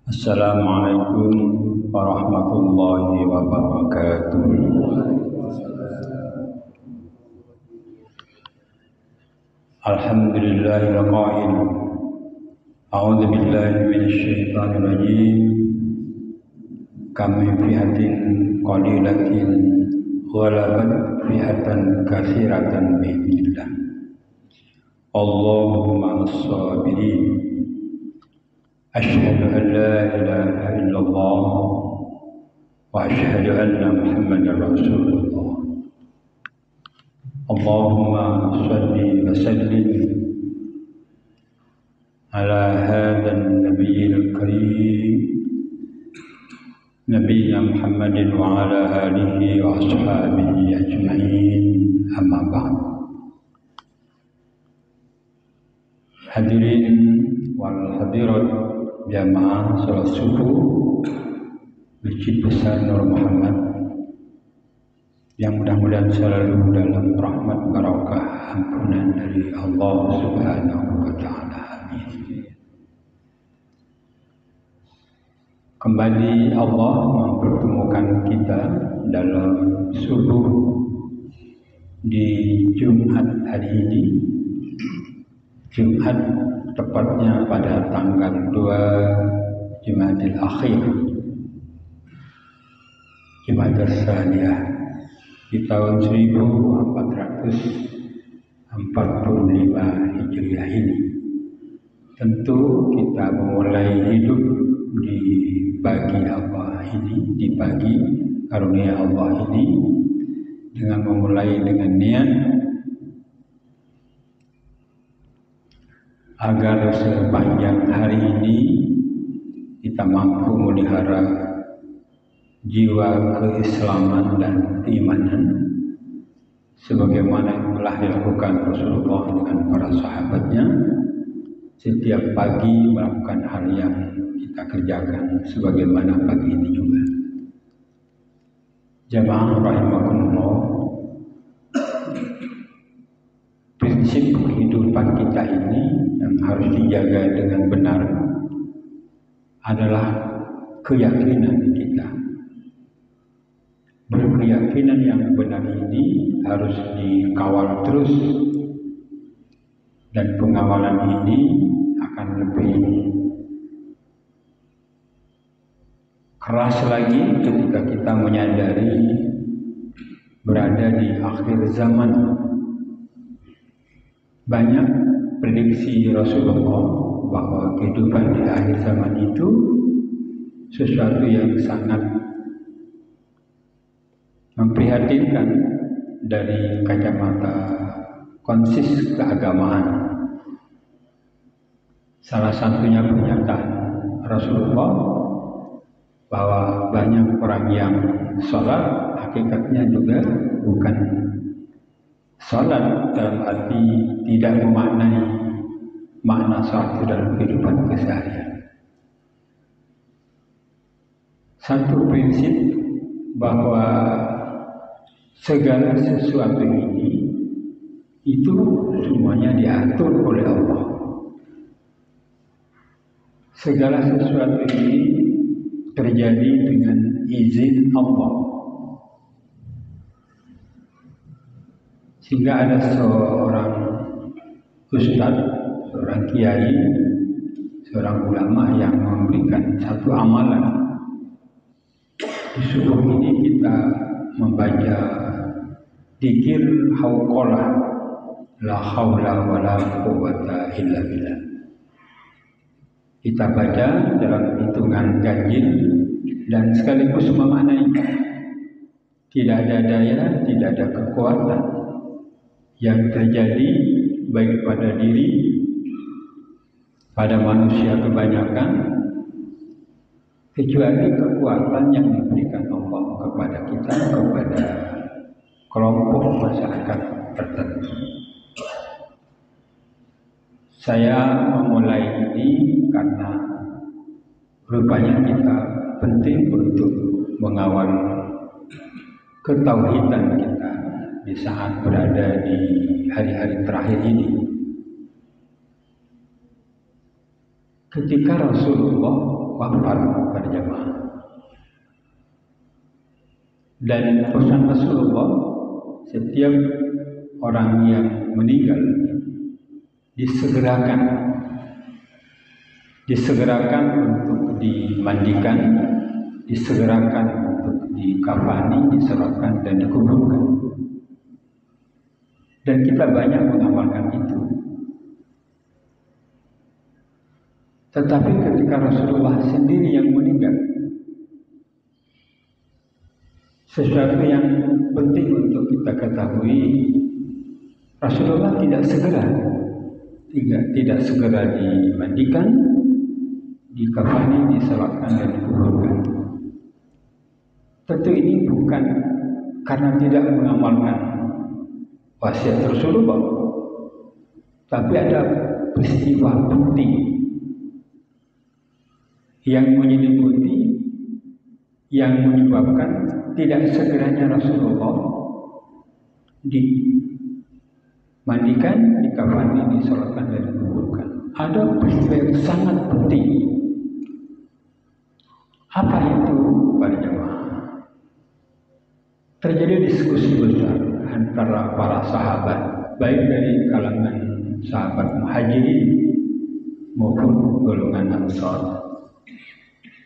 Assalamualaikum warahmatullahi wabarakatuh. Alhamdulillahil qail. A'udzu billahi minasy syaithanir rajim. Kam min fi'atin qalilatin ghalabat fi'atan katsiratan bi'idznillah. Allahumma as-sabirin. Asyhadu an la ilaha illallah wa asyhadu anna Muhammadar Rasulullah. Allahumma shalli wa sallim ala hadzal nabiyil karim Nabiyyina Muhammadin wa ala alihi wa ashabihi ajma'in, amma ba'd. Hadirin wal hadirat jamaah salat subuh Masjid Besar Nur Muhammad yang mudah-mudahan selalu dalam rahmat barakah ampunan dari Allah Subhanahu wa Ta'ala. Amin. Kembali Allah mempertemukan kita dalam subuh di Jumat hari ini, Jumat tepatnya pada tanggal 2 Jumadil Akhir, Jumadil Tsaniyah di tahun 1445 Hijriah ini. Tentu kita memulai hidup di pagi Allah ini, di pagi karunia Allah ini, dengan memulai dengan niat agar sepanjang hari ini kita mampu melihara jiwa keislaman dan keimanan sebagaimana yang telah dilakukan Rasulullah dengan para sahabatnya. Setiap pagi melakukan hal yang kita kerjakan sebagaimana pagi ini juga. Jamaah rahimakumullah, prinsip kehidupan kita ini yang harus dijaga dengan benar adalah keyakinan kita. Berkeyakinan yang benar ini harus dikawal terus, dan pengawalan ini akan lebih keras lagi ketika kita menyadari berada di akhir zaman. Banyak prediksi Rasulullah bahwa kehidupan di akhir zaman itu sesuatu yang sangat memprihatinkan dari kacamata konsis keagamaan. Salah satunya pernyataan Rasulullah bahwa banyak orang yang sholat hakikatnya juga bukan sholat dalam arti tidak memaknai makna sholat itu dalam kehidupan keseharian. Satu prinsip bahwa segala sesuatu ini itu semuanya diatur oleh Allah. Segala sesuatu ini terjadi dengan izin Allah. Sehingga ada seorang ustaz, seorang kiai, seorang ulama yang memberikan satu amalan. Di subuh ini kita membaca dzikir hauqalah, la haula wala quwwata illa billah. Kita baca dalam hitungan ganjil dan sekaligus memaknai tidak ada daya, tidak ada kekuatan yang terjadi baik pada diri, pada manusia kebanyakan, kecuali kekuatan yang diberikan Allah kepada kita, kepada kelompok masyarakat tertentu. Saya memulai ini karena rupanya kita penting untuk mengawal ketauhidan kita di saat berada di hari-hari terakhir ini. ketika Rasulullah wafat berjamaah. Dan pesan Rasulullah, setiap orang yang meninggal disegerakan untuk dimandikan, disegerakan untuk dikafani, diserahkan dan dikuburkan. Dan kita banyak mengamalkan itu. Tetapi ketika Rasulullah sendiri yang meninggal, sesuatu yang penting untuk kita ketahui, Rasulullah tidak segera dimandikan, dikafani, disolatkan dan dikuburkan. Tentu ini bukan karena tidak mengamalkan wasiat Rasulullah, tapi ada peristiwa penting yang menyelimuti, yang menyebabkan tidak segeranya Rasulullah dimandikan, dikafani, disolatkan dan dikuburkan. Ada peristiwa yang sangat penting. Apa itu para jemaah? Terjadi diskusi besar antara para sahabat, baik dari kalangan sahabat Muhajirin maupun golongan Ansar.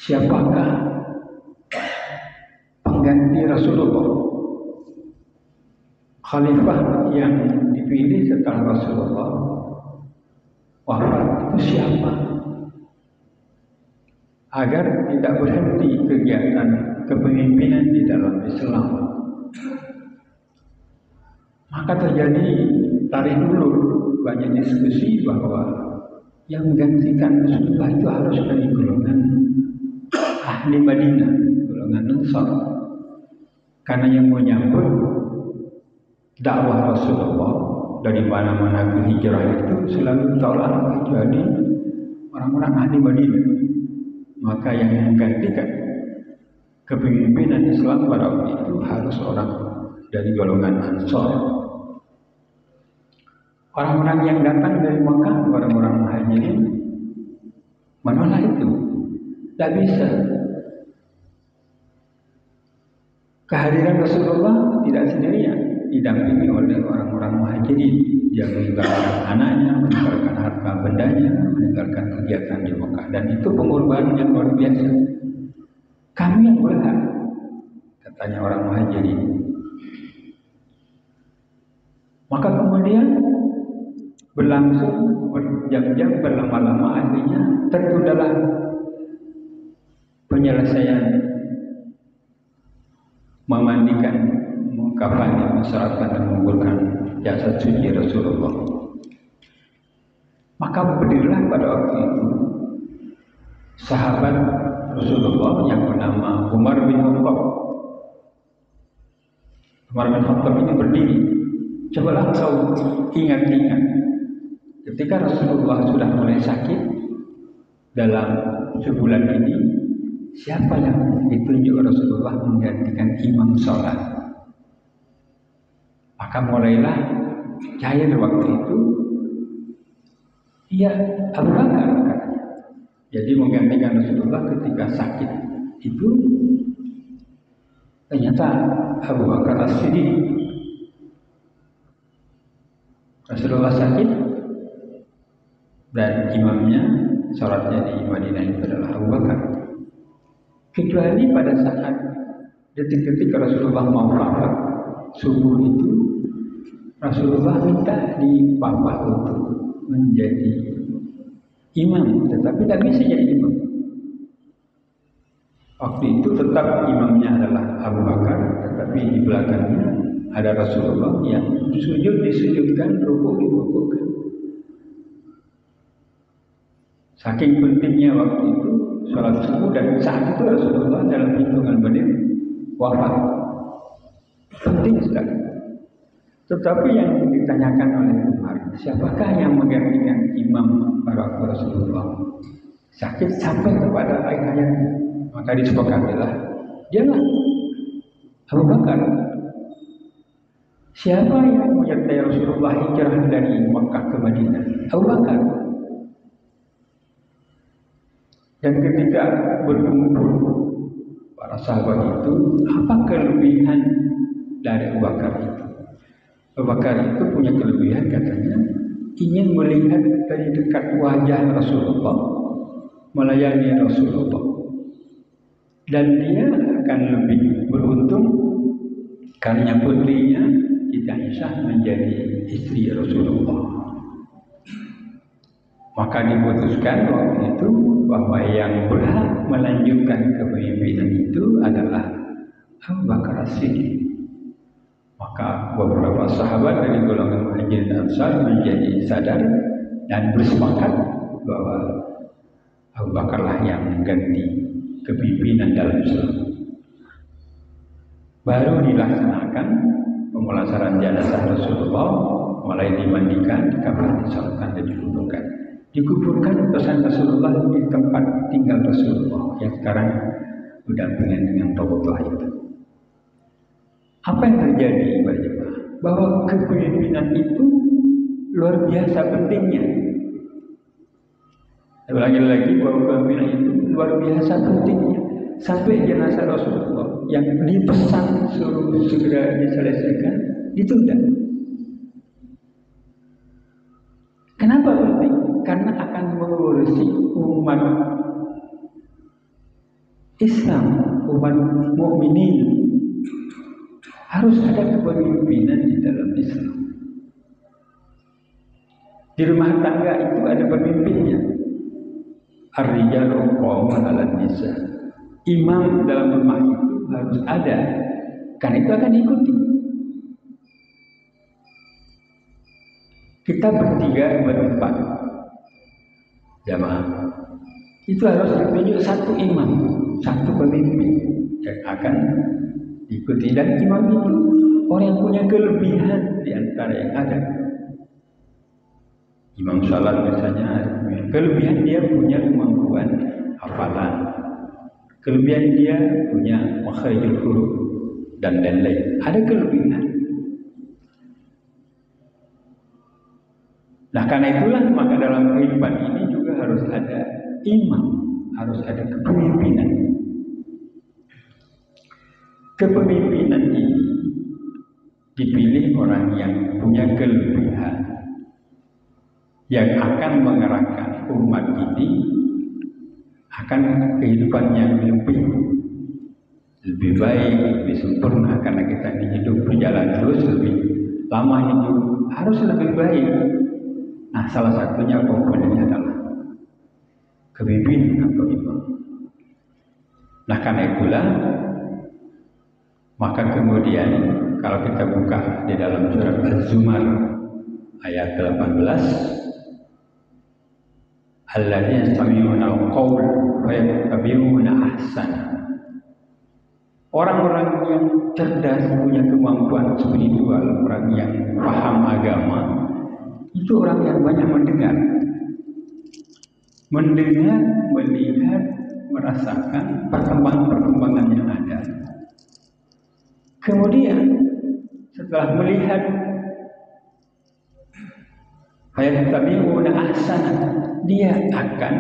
Siapakah pengganti Rasulullah? Khalifah yang dipilih setelah Rasulullah wafat itu siapa? Agar tidak berhenti kegiatan kepemimpinan di dalam Islam, maka terjadi tarik ulur, banyak diskusi bahwa yang menggantikan Rasulullah itu harus dari golongan ahli Madinah, golongan Ansar, karena yang menyambut dakwah Rasulullah dari mana-mana ke hijrah itu selalu tolak kecuali orang-orang ahli Madinah. Maka yang menggantikan kepemimpinan Islam pada waktu itu harus orang dari golongan Ansar. Orang-orang yang datang dari Makkah, orang-orang Muhajirin, menolak itu. Tidak bisa. Kehadiran Rasulullah tidak sendirian, didampingi oleh orang-orang Muhajirin. Dia meninggalkan anaknya, meninggalkan harta bendanya, meninggalkan kegiatan di Makkah. Dan itu pengorbanan yang luar biasa. Kami yang berhak, katanya orang Muhajirin. Maka kemudian berlangsung berjam-jam, berlama-lama, akhirnya tertundalah penyelesaian memandikan, mengkafani, mensolatkan dan menguburkan jasad suci Rasulullah. Maka berdirilah pada waktu itu sahabat Rasulullah yang bernama Umar bin Khattab. Umar bin Khattab ini berdiri. Cobalah kau ingat-ingat, ketika Rasulullah sudah mulai sakit dalam sebulan ini, siapa yang ditunjuk Rasulullah menggantikan imam sholat? Maka mulailah cair waktu itu. Iya, Abu Bakar katanya. Jadi menggantikan Rasulullah ketika sakit itu ternyata Abu Bakar As-Siddiq. Rasulullah sakit dan imamnya sholatnya di Madinah itu adalah Abu Bakar. Kecuali pada saat detik-detik Rasulullah mau wafat subuh itu, Rasulullah minta di Papa untuk menjadi imam, tetapi tidak bisa jadi imam. Waktu itu tetap imamnya adalah Abu Bakar, tetapi di belakangnya ada Rasulullah yang sujud disujudkan, rukuk dirukukkan. Saking pentingnya waktu itu sholat subuh, dan saat itu Rasulullah dalam hitungan menit wafat. Penting sekali. Tetapi yang ditanyakan oleh Umar, siapakah yang menggantikan imam pada waktu Rasulullah sakit sampai kepada akhir hayatnya? Maka disepakatilah, dialah Abu Bakar. Siapa yang menyertai Rasulullah hijrah dari Makkah ke Madinah? Abu Bakar. Dan ketika berkumpul para sahabat itu, apa kelebihan dari Abu Bakar itu? Abu Bakar itu punya kelebihan, katanya ingin melihat dari dekat wajah Rasulullah, melayani Rasulullah, dan dia akan lebih beruntung karena putrinya Siti Aisyah menjadi istri Rasulullah. Maka diputuskan waktu itu bahwa yang berhak melanjutkan kepemimpinan itu adalah Abu Bakar As-Siddiq. Maka beberapa sahabat dari golongan Muhajirin dan Ansar menjadi sadar dan bersepakat bahwa Abu Bakarlah yang mengganti kepemimpinan dalam Islam. Baru dilaksanakan pemulasaran jenazah Rasulullah, mulai dimandikan, dikafan, disolatkan dan dikuburkan. Dikuburkan pesan Rasulullah di tempat tinggal Rasulullah yang sekarang berdampingan dengan Rasulullah itu. Apa yang terjadi bahwa kepemimpinan itu luar biasa pentingnya. Lagi-lagi bahwa kepemimpinan itu luar biasa pentingnya sampai jenazah Rasulullah yang dipesan suruh segera diselesaikan ditunda. Kenapa penting? Karena akan mengurusi umat Islam, umat mukminin. Harus ada kepemimpinan di dalam Islam. Di rumah tangga itu ada pemimpinnya. Ar-rijalu qawwamun 'alan nisa. Imam dalam rumah itu harus ada, karena itu akan diikuti. Kita bertiga berempat jamaah, itu harus ditunjuk satu imam, satu pemimpin yang akan diikuti. Dan imam itu orang yang punya kelebihan di antara yang ada. Imam salat misalnya, kelebihan dia punya kemampuan hafalan, kelebihan dia punya makharijul huruf dan lain-lain. Ada kelebihan. Nah, karena itulah maka dalam kehidupan ini juga harus ada imam, harus ada kepemimpinan. Kepemimpinan ini dipilih orang yang punya kelebihan, yang akan mengerahkan umat ini akan kehidupan yang lebih baik, lebih sempurna, karena kita hidup berjalan terus lebih lama, hidup harus lebih baik. Nah, salah satunya komponennya adalah kepemimpinan atau imam. Nah, karena itulah maka kemudian kalau kita buka di dalam surat Az-Zumar ayat 18, alladzina yastami'una al-qaul wa yattabi'una ahsana. Orang-orang yang cerdas, punya kemampuan spiritual, orang yang paham agama, itu orang yang banyak mendengar, melihat, merasakan perkembangan-perkembangan yang ada. Kemudian setelah melihat fayattabi'una ahsana, dia akan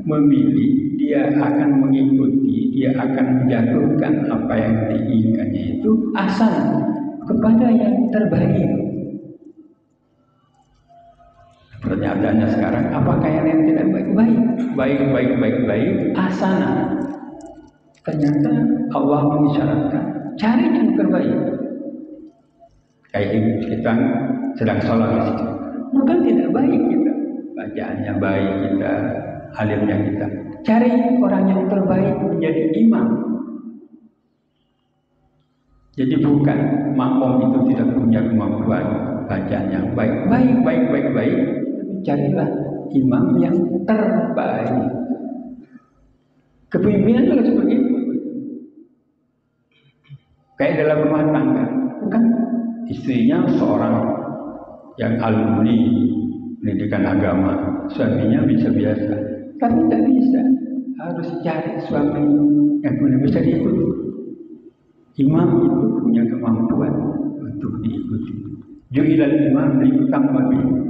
memilih, dia akan mengikuti, dia akan menjatuhkan apa yang diinginkannya itu ahsan, kepada yang terbaik. Pernyataannya sekarang, apakah yang tidak baik, asana. Ternyata Allah mengisyaratkan cari yang terbaik. Kayak kita sedang sholat di situ, maka tidak baik kita, bacaannya baik kita, alimnya kita. Cari orang yang terbaik menjadi imam. Jadi bukan makmum itu tidak punya kemampuan bacaan yang baik. Carilah imam yang terbaik. Kepemimpinan juga seperti itu. Kayak dalam rumah tangga, kan istrinya seorang yang alumni pendidikan agama, suaminya biasa, tapi tidak bisa. Harus cari suami yang bisa diikuti. Imam itu punya kemampuan untuk diikuti. Ju'ilal imam liyutamma bihi.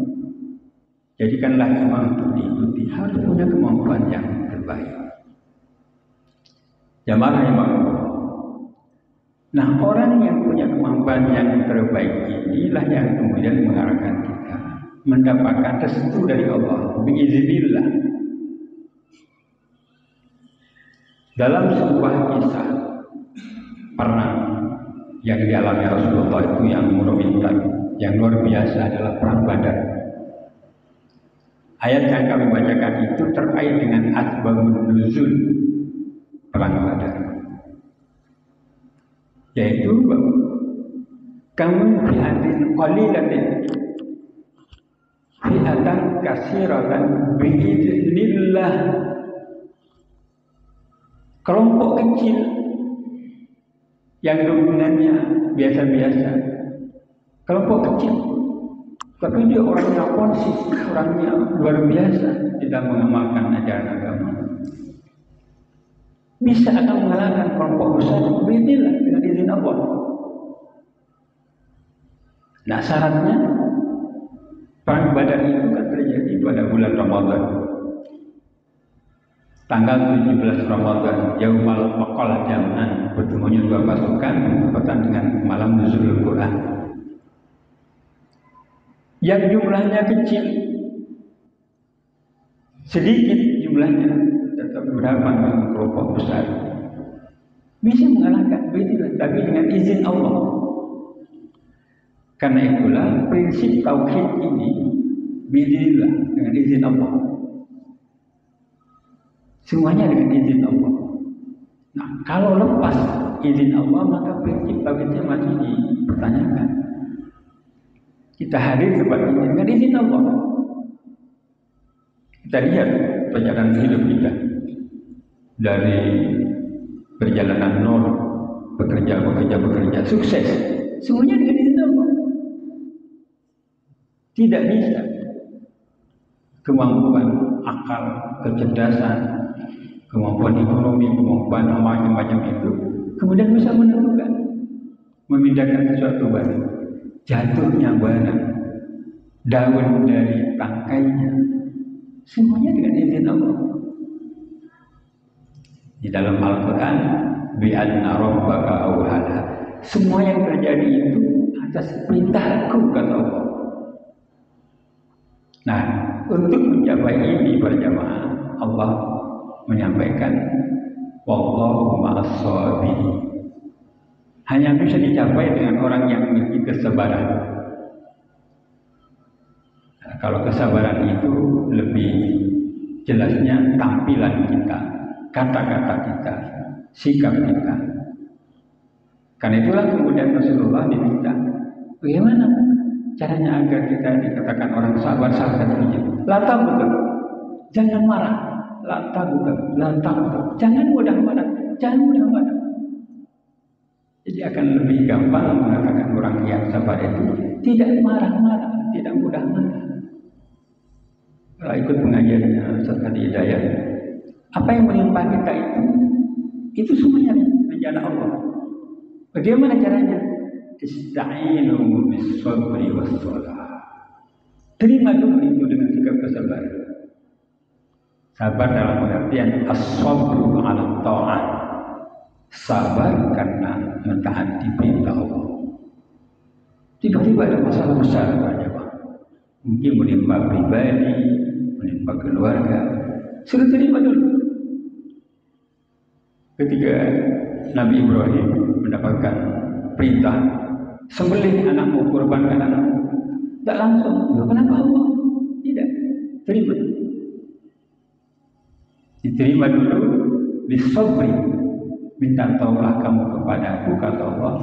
Jadikanlah imam untuk diikuti, harus punya kemampuan yang terbaik. Jamaah rahimahullah. Nah, orang yang punya kemampuan yang terbaik inilah yang kemudian mengarahkan kita mendapatkan restu dari Allah biiznillah. Dalam sebuah kisah perang yang dialami Rasulullah itu yang monumental, yang luar biasa adalah perang Badar. Ayat yang kami bacakan itu terkait dengan asbabun nuzul perang Badar, yaitu kamu fi'atin qalilatin fi'atan katsiratan biidznillah. Kelompok kecil yang dominannya biasa-biasa, kelompok kecil, tapi dia orangnya konsis, orangnya luar biasa tidak mengamalkan ajaran agama, bisa akan mengalahkan kelompok besar biidznillah dengan izin Allah. Nah, syaratnya perang Badar itu kan terjadi pada bulan Ramadan, tanggal 17 Ramadan, Yaumal Taqal Jam'an, bertemunya dua pasukan bertepatan dengan malam nuzulul Quran. Yang jumlahnya kecil, sedikit jumlahnya, tetap berhadapan dengan kelompok besar, bisa mengalahkan biidznillah, tapi dengan izin Allah. Karena itulah prinsip tauhid ini biidznillah, dengan izin Allah. Semuanya dengan izin Allah. Nah, kalau lepas izin Allah, maka prinsip tauhidnya masih dipertanyakan. Kita hadir tempat ini dengan izin Allah. Kita lihat perjalanan hidup kita dari perjalanan nol, bekerja, sukses, semuanya dengan izin Allah. Tidak bisa kemampuan akal, kecerdasan, kemampuan ekonomi, kemampuan macam-macam itu kemudian bisa menentukan, memindahkan sesuatu barang, jatuhnya barang, daun dari tangkainya, semuanya dengan izin Allah. Di dalam Al-Quran, bi'anna rabbaka awhala, semua yang terjadi itu atas perintahku, kata Allah. Nah, untuk mencapai ini berjamaah, Allah menyampaikan wallahu ma'as sabirin. Hanya bisa dicapai dengan orang yang memiliki kesabaran. Nah, kalau kesabaran itu lebih jelasnya tampilan kita, kata-kata kita, sikap kita. Karena itulah kemudian Rasulullah diminta, bagaimana caranya agar kita dikatakan orang sabar saat ujian? Lantang betul, jangan marah. Lantang betul, jangan mudah marah. Jadi akan lebih gampang mengatakan orang yang sabar itu tidak marah-marah, tidak mudah marah. Kalau ikut pengajiannya Ustaz Hadi Hidayat, apa yang menimpa kita itu semuanya rencana Allah. Bagaimana caranya? Ista'inu bis-sabri was-shalah. Terima dulu itu dengan sikap kesabaran. Sabar dalam pengertian as-sabru 'ala ta'ah. Sabar karena mentaati perintah Allah. Tiba-tiba ada masalah besar banyak, mungkin menimpa pribadi, menimpa keluarga, sudah terima dulu. Ketika Nabi Ibrahim mendapatkan perintah sembelih anakmu, kurbankan anakmu, tidak langsung. Kenapa Allah? Tidak, terima. Diterima dulu, disabri, minta taulah kamu kepadaku, kata Allah,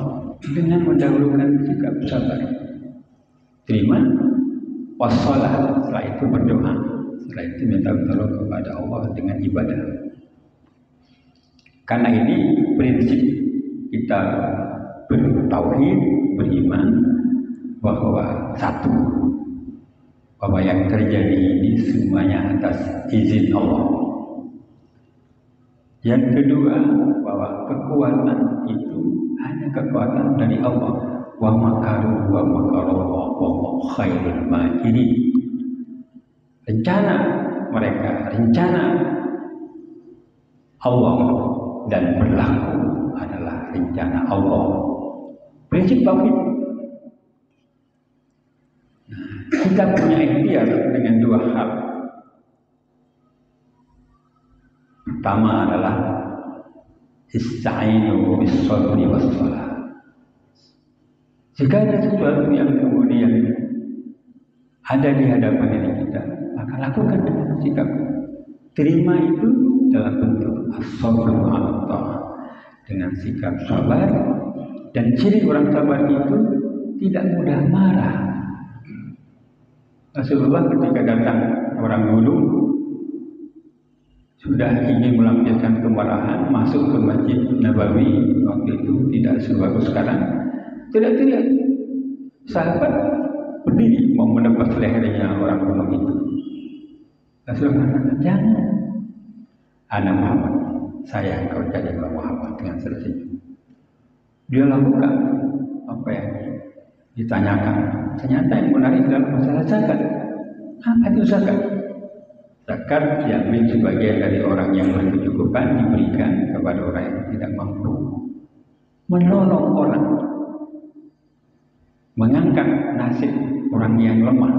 dengan mendahulukan sikap sabar. Terima, wassalah, setelah itu berdoa, setelah itu minta tolong kepada Allah dengan ibadah. Karena ini prinsip kita bertauhid, beriman bahwa satu, bahwa yang terjadi ini semuanya atas izin Allah. Yang kedua, bahwa kekuatan itu hanya kekuatan dari Allah. Wa makaru wa makarallah wa khairul makirin. Rencana mereka, rencana Allah dan berlaku adalah rencana Allah. Prinsip tauhid. Kita punya ikhtiar dengan dua hal. Pertama adalah ista'inu bis-sabri was-shalah. Jika ada sesuatu yang kemudian ada di hadapan diri kita, maka lakukan dengan sikap terima itu dalam bentuk as-sabru 'ala ta'ah, dengan sikap sabar. Dan ciri orang sabar itu tidak mudah marah. Rasulullah ketika datang orang dulu sudah ingin melampiaskan kemarahan, masuk ke Masjid Nabawi, waktu itu tidak sebagus sekarang, tidak sahabat berdiri mau menebas lehernya orang gunung itu. Rasulullah mengatakan, jangan, anak Muhammad, saya engkau jadi Muhammad, dengan selesai. Dia lakukan apa yang ditanyakan. Ternyata yang menarik dalam masalah zakat. Apa itu zakat? Zakat diambil sebagian dari orang yang berkecukupan, diberikan kepada orang yang tidak mampu. Menolong orang, mengangkat nasib orang yang lemah.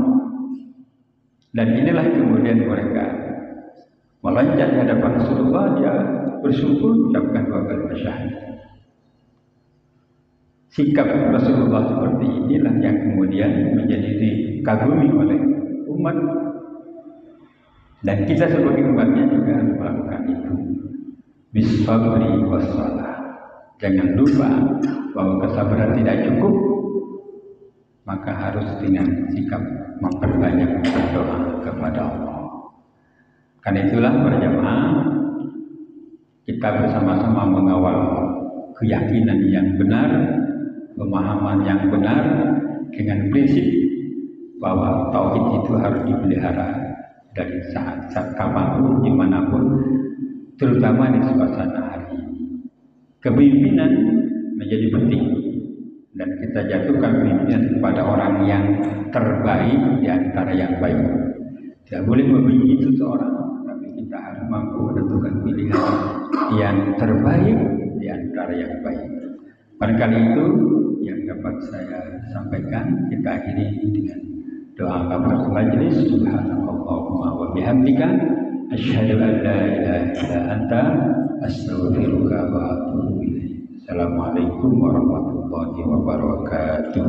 Dan inilah kemudian mereka meloncat di hadapan Rasulullah. Dia bersyukur, ucapkan dua kalimat syahadat. Sikap Rasulullah seperti inilah yang kemudian menjadi dikagumi oleh umat, dan kita sebagai umatnya juga harus melakukan itu. Bis-sabri was-shalah. Jangan lupa bahwa kesabaran tidak cukup, maka harus dengan sikap memperbanyak berdoa kepada Allah. Karena itulah berjamaah kita bersama-sama mengawal keyakinan yang benar, pemahaman yang benar, dengan prinsip bahwa tauhid itu harus dipelihara dari saat kapanpun, dimanapun, terutama di suasana hari ini. Kepemimpinan menjadi penting, dan kita jatuhkan pimpinan kepada orang yang terbaik di antara yang baik. Tidak boleh membenci seseorang, tapi kita harus mampu menentukan pilihan yang terbaik di antara yang baik. Barangkali itu yang dapat saya sampaikan. Kita akhiri dengan doa kafaratul majelis. Subhanallahumma wa bihamdika asyhadu an la ilaha illa anta astaghfiruka wa atubu ilaik. Assalamualaikum warahmatullahi wabarakatuh.